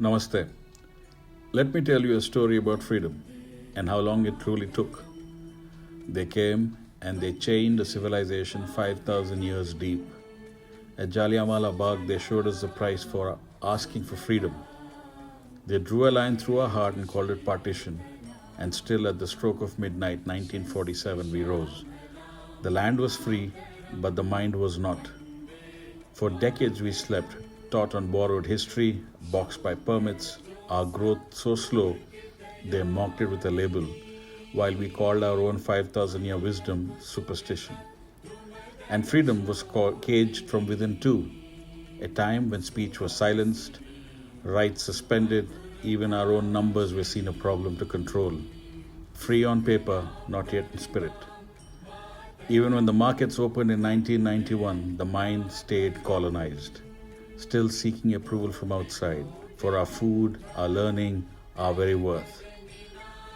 Namaste. Let me tell you a story about freedom and how long it truly took. They came and they chained a civilization 5,000 years deep. At Jallianwala Bagh, they showed us the price for asking for freedom. They drew a line through our heart and called it partition. And still, at the stroke of midnight, 1947, we rose. The land was free, but the mind was not. For decades, we slept, taught on borrowed history, boxed by permits, our growth so slow, they mocked it with a label, while we called our own 5,000-year wisdom superstition. And freedom was caged from within too, a time when speech was silenced, rights suspended, even our own numbers were seen a problem to control. Free on paper, not yet in spirit. Even when the markets opened in 1991, the mind stayed colonized, still seeking approval from outside for our food, our learning, our very worth.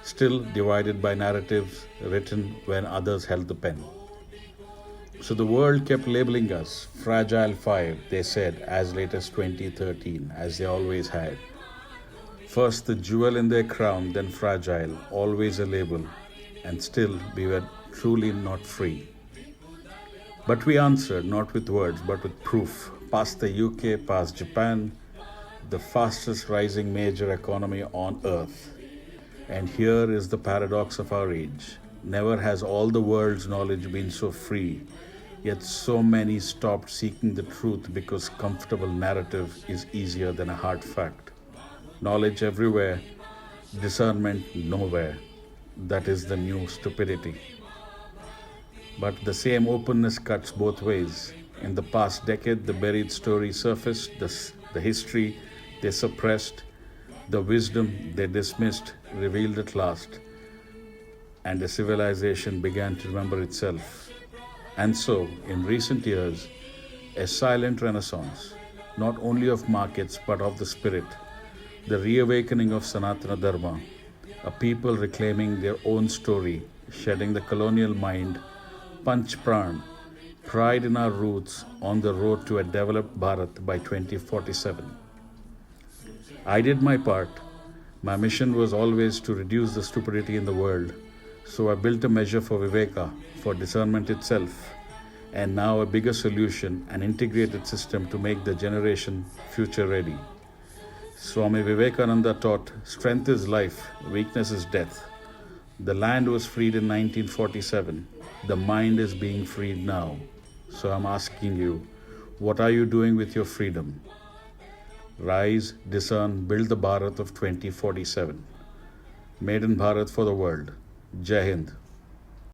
Still divided by narratives written when others held the pen. So the world kept labeling us Fragile Five, they said, as late as 2013, as they always had. First the jewel in their crown, then fragile, always a label, and still we were truly not free. But we answered, not with words, but with proof. Past the UK, past Japan, the fastest rising major economy on earth. And here is the paradox of our age. Never has all the world's knowledge been so free, yet so many stopped seeking the truth because comfortable narrative is easier than a hard fact. Knowledge everywhere, discernment nowhere. That is the new stupidity. But the same openness cuts both ways. In the past decade, the buried story surfaced, the history they suppressed, the wisdom they dismissed, revealed at last, and a civilization began to remember itself. And so, in recent years, a silent renaissance, not only of markets but of the spirit, the reawakening of Sanatana Dharma, a people reclaiming their own story, shedding the colonial mind, Panch Pran, pride in our roots on the road to a developed Bharat by 2047. I did my part. My mission was always to reduce the stupidity in the world. So I built a measure for Viveka, for discernment itself, and now a bigger solution, an integrated system to make the generation future ready. Swami Vivekananda taught, strength is life, weakness is death. The land was freed in 1947. The mind is being freed now. So I'm asking you, what are you doing with your freedom? Rise, discern, build the Bharat of 2047. Made in Bharat for the world. Jai Hind.